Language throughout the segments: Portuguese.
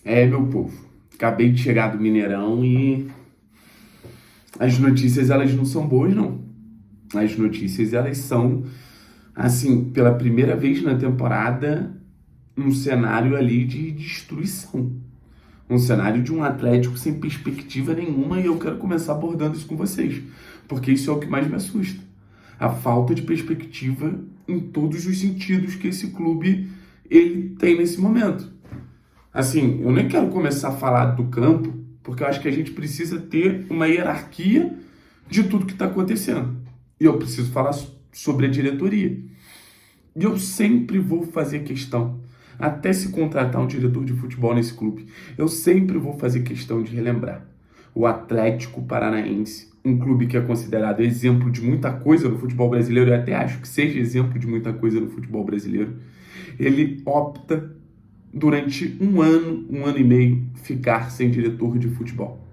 Meu povo, acabei de chegar do Mineirão e as notícias, elas não são boas, não. As notícias, elas são, assim, pela primeira vez na temporada, um cenário ali de destruição. Um cenário de um Atlético sem perspectiva nenhuma, e eu quero começar abordando isso com vocês, porque isso é o que mais me assusta. A falta de perspectiva em todos os sentidos que esse clube ele tem nesse momento. Assim, eu nem quero começar a falar do campo, porque eu acho que a gente precisa ter uma hierarquia de tudo que está acontecendo. E eu preciso falar sobre a diretoria. E eu sempre vou fazer questão, até se contratar um diretor de futebol nesse clube, eu sempre vou fazer questão de relembrar. O Atlético Paranaense, um clube que é considerado exemplo de muita coisa no futebol brasileiro, eu até acho que seja exemplo de muita coisa no futebol brasileiro, ele opta durante um ano e meio, ficar sem diretor de futebol.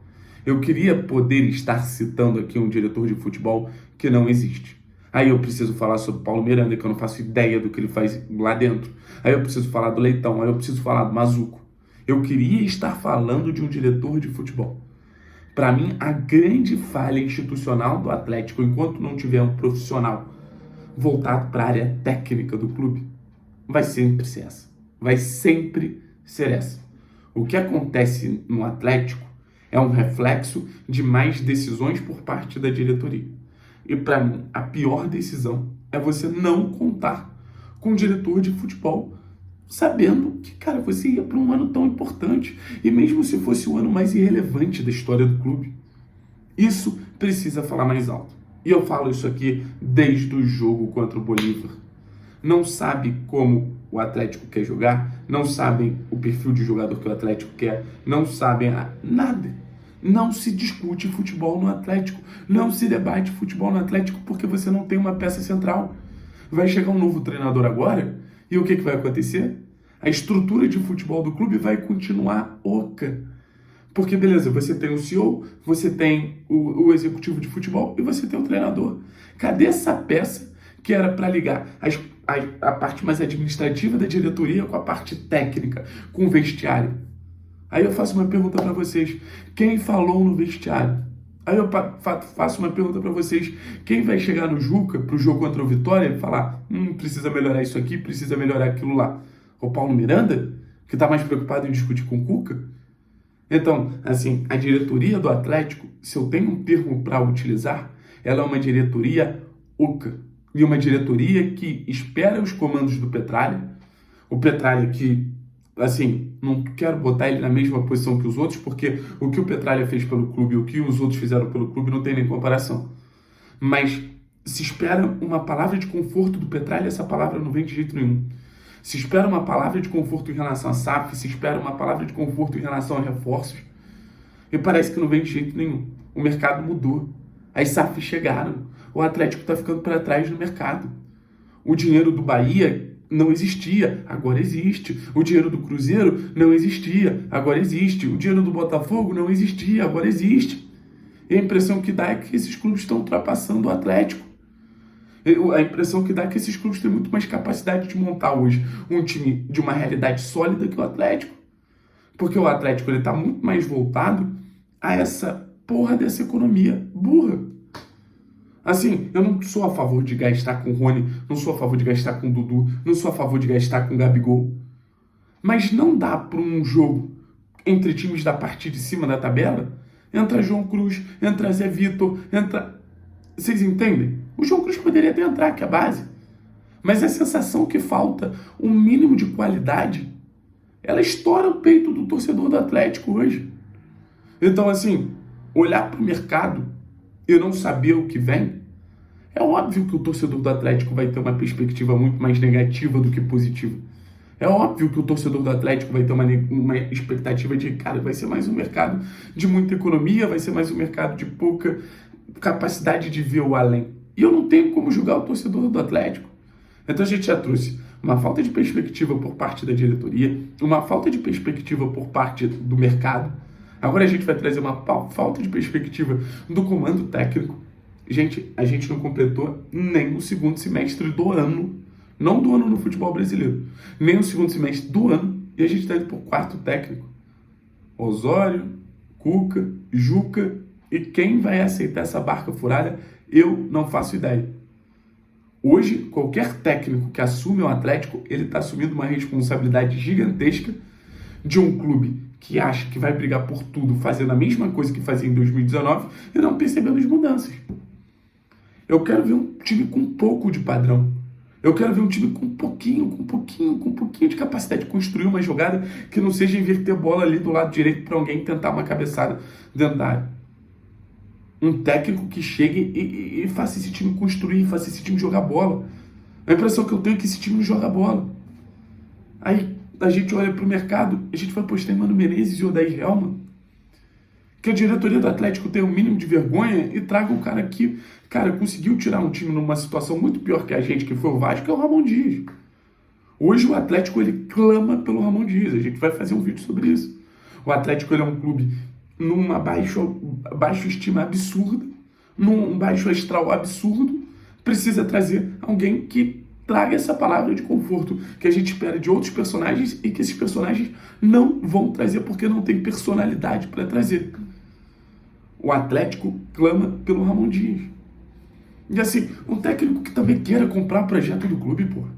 Eu queria poder estar citando aqui um diretor de futebol que não existe. Aí eu preciso falar sobre Paulo Miranda, que eu não faço ideia do que ele faz lá dentro. Aí eu preciso falar do Leitão, aí eu preciso falar do Mazuco. Eu queria estar falando de um diretor de futebol. Para mim, a grande falha institucional do Atlético, enquanto não tiver um profissional voltado para a área técnica do clube, vai sempre ser essa. Vai sempre ser essa. O que acontece no Atlético é um reflexo de mais decisões por parte da diretoria. E para mim, a pior decisão é você não contar com um diretor de futebol, sabendo que, cara, você ia para um ano tão importante, e mesmo se fosse o ano mais irrelevante da história do clube. Isso precisa falar mais alto. E eu falo isso aqui desde o jogo contra o Bolívar. Não sabe como o Atlético quer jogar, não sabem o perfil de jogador que o Atlético quer, não sabem nada. Não se discute futebol no Atlético, não se debate futebol no Atlético porque você não tem uma peça central. Vai chegar um novo treinador agora e o que vai acontecer? A estrutura de futebol do clube vai continuar oca. Porque, beleza, você tem o CEO, você tem o executivo de futebol e você tem o treinador. Cadê essa peça que era para ligar a parte mais administrativa da diretoria com a parte técnica, com o vestiário? Aí eu faço uma pergunta para vocês: quem falou no vestiário? Aí eu faço uma pergunta para vocês: quem vai chegar no Juca, pro jogo contra o Vitória, e falar, precisa melhorar isso aqui, precisa melhorar aquilo lá? O Paulo Miranda, que está mais preocupado em discutir com o Cuca? Então, assim, a diretoria do Atlético, se eu tenho um termo para utilizar, ela é uma diretoria oca. E uma diretoria que espera os comandos do Petralha. O Petralha que, assim, não quero botar ele na mesma posição que os outros, porque o que o Petralha fez pelo clube e o que os outros fizeram pelo clube não tem nem comparação. Mas se espera uma palavra de conforto do Petralha, essa palavra não vem de jeito nenhum. Se espera uma palavra de conforto em relação a SAF, se espera uma palavra de conforto em relação a reforços, e parece que não vem de jeito nenhum. O mercado mudou. As SAFs chegaram. O Atlético está ficando para trás no mercado. O dinheiro do Bahia não existia, agora existe. O dinheiro do Cruzeiro não existia, agora existe. O dinheiro do Botafogo não existia, agora existe. E a impressão que dá é que esses clubes estão ultrapassando o Atlético. A impressão que dá é que esses clubes têm muito mais capacidade de montar hoje um time de uma realidade sólida que o Atlético. Porque o Atlético está muito mais voltado a essa porra dessa economia burra. Assim, eu não sou a favor de gastar com o Rony, não sou a favor de gastar com o Dudu, não sou a favor de gastar com o Gabigol. Mas não dá para um jogo entre times da parte de cima da tabela, entra João Cruz, entra Zé Vitor, entra... Vocês entendem? O João Cruz poderia até entrar, que é a base. Mas a sensação que falta um mínimo de qualidade, ela estoura o peito do torcedor do Atlético hoje. Então, assim, olhar para o mercado e não saber o que vem, é óbvio que o torcedor do Atlético vai ter uma perspectiva muito mais negativa do que positiva. É óbvio que o torcedor do Atlético vai ter uma expectativa de, cara, vai ser mais um mercado de muita economia, vai ser mais um mercado de pouca capacidade de ver o além. E eu não tenho como julgar o torcedor do Atlético. Então a gente já trouxe uma falta de perspectiva por parte da diretoria, uma falta de perspectiva por parte do mercado. Agora a gente vai trazer uma falta de perspectiva do comando técnico. Gente, a gente não completou nem o segundo semestre do ano, não do ano no futebol brasileiro, nem o segundo semestre do ano, e a gente está indo por quarto técnico. Osório, Cuca, Juca, e quem vai aceitar essa barca furada, eu não faço ideia. Hoje, qualquer técnico que assume o Atlético, ele está assumindo uma responsabilidade gigantesca de um clube que acha que vai brigar por tudo, fazendo a mesma coisa que fazia em 2019 e não percebendo as mudanças. Eu quero ver um time com um pouco de padrão. Eu quero ver um time com um pouquinho de capacidade de construir uma jogada que não seja inverter a bola ali do lado direito para alguém tentar uma cabeçada dentro da área. Um técnico que chegue e faça esse time construir, faça esse time jogar bola. A impressão que eu tenho é que esse time não joga bola. Aí a gente olha pro mercado, a gente vai apostar em Mano Menezes e Odair Hellmann. Que a diretoria do Atlético tenha o mínimo de vergonha e traga o cara que, cara, conseguiu tirar um time numa situação muito pior que a gente, que foi o Vasco, que é o Ramon Dias. Hoje o Atlético, ele clama pelo Ramon Dias. A gente vai fazer um vídeo sobre isso. O Atlético, ele é um clube numa baixa estima absurda, num baixo astral absurdo, precisa trazer alguém que traga essa palavra de conforto que a gente espera de outros personagens e que esses personagens não vão trazer porque não tem personalidade para trazer. O Atlético clama pelo Ramon Dias. E assim, um técnico que também queira comprar o projeto do clube, porra.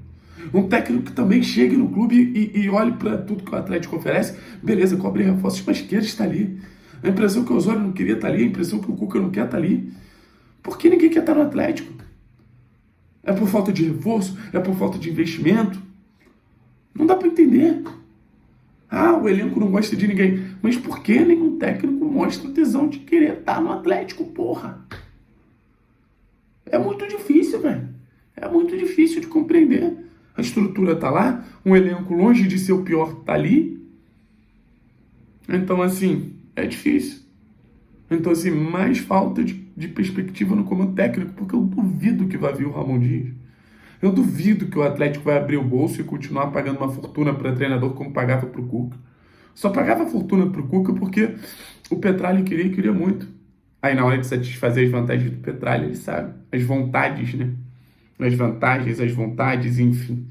Um técnico que também chegue no clube e olhe para tudo que o Atlético oferece. Beleza, cobre reforços, mas queira estar ali. A impressão que o Osório não queria estar ali, a impressão que o Cuca não quer estar ali. Por que ninguém quer estar no Atlético? É por falta de reforço? É por falta de investimento? Não dá para entender. Ah, o elenco não gosta de ninguém. Mas por que nenhum técnico mostra o tesão de querer estar no Atlético, porra? É muito difícil, velho. É muito difícil de compreender. A estrutura tá lá, um elenco longe de ser o pior tá ali. Então, assim, é difícil. Então, assim, mais falta de perspectiva no comando técnico, porque eu duvido que vai vir o Ramon Dias. Eu duvido que o Atlético vai abrir o bolso e continuar pagando uma fortuna para treinador como pagava para o Cuca. Só pagava fortuna para o Cuca porque o Petralha queria muito. Aí na hora de satisfazer as vantagens do Petralha, ele sabe. As vontades, né? As vantagens, as vontades, enfim.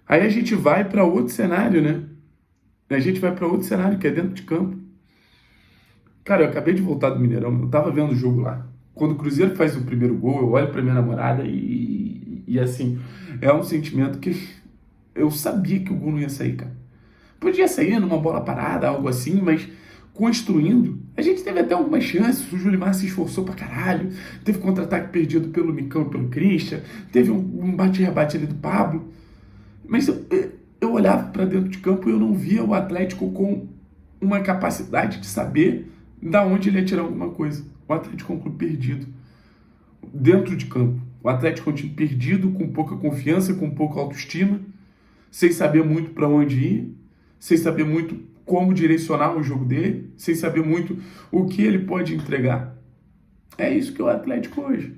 Aí a gente vai para outro cenário, né? A gente vai para outro cenário, que é dentro de campo. Cara, eu acabei de voltar do Mineirão, eu tava vendo o jogo lá. Quando o Cruzeiro faz o primeiro gol, eu olho pra minha namorada e assim, é um sentimento que eu sabia que o gol não ia sair, cara. Podia sair numa bola parada, algo assim, mas construindo, a gente teve até algumas chances, o Julimar se esforçou pra caralho, teve contra-ataque perdido pelo Nicão e pelo Christian, teve um bate-rebate ali do Pablo, mas eu olhava pra dentro de campo e eu não via o Atlético com uma capacidade de saber da onde ele ia tirar alguma coisa. O Atlético é um clube perdido. Dentro de campo. O Atlético é um time perdido, com pouca confiança, com pouca autoestima, sem saber muito para onde ir, sem saber muito como direcionar o jogo dele, sem saber muito o que ele pode entregar. É isso que é o Atlético hoje.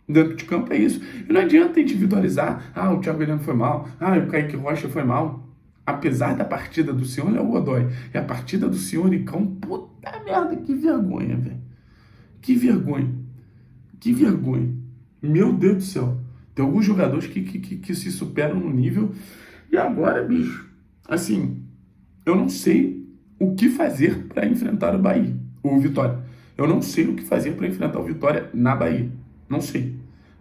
Dentro de campo é isso. E não adianta individualizar. Ah, o Thiago Heleno foi mal. Ah, o Kaique Rocha foi mal. Apesar da partida do senhor Léo Godoy e a partida do senhor Nicão, puta merda, que vergonha, velho. Que vergonha. Que vergonha. Meu Deus do céu. Tem alguns jogadores que se superam no nível. E agora, bicho, assim, eu não sei o que fazer para enfrentar o Bahia, o Vitória. Eu não sei o que fazer para enfrentar o Vitória na Bahia. Não sei.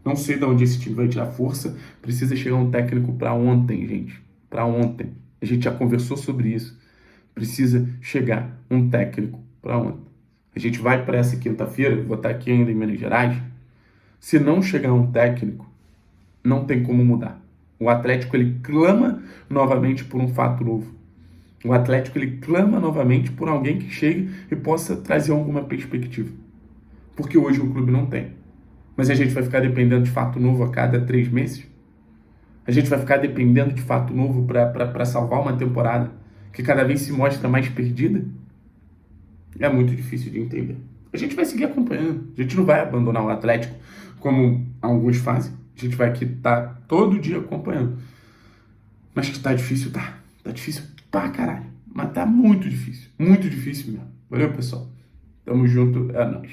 Não sei de onde esse time vai tirar força. Precisa chegar um técnico para ontem, gente. Para ontem. A gente já conversou sobre isso. Precisa chegar um técnico para ontem. A gente vai para essa quinta-feira, vou estar aqui ainda em Minas Gerais. Se não chegar um técnico, não tem como mudar. O Atlético, ele clama novamente por um fato novo. O Atlético, ele clama novamente por alguém que chegue e possa trazer alguma perspectiva. Porque hoje o clube não tem. Mas a gente vai ficar dependendo de fato novo a cada 3 meses? A gente vai ficar dependendo de fato novo para salvar uma temporada que cada vez se mostra mais perdida? É muito difícil de entender. A gente vai seguir acompanhando. A gente não vai abandonar o Atlético como alguns fazem. A gente vai aqui estar todo dia acompanhando. Mas que tá difícil, tá. Tá difícil pra caralho. Mas tá muito difícil. Muito difícil mesmo. Valeu, pessoal. Tamo junto. É nóis.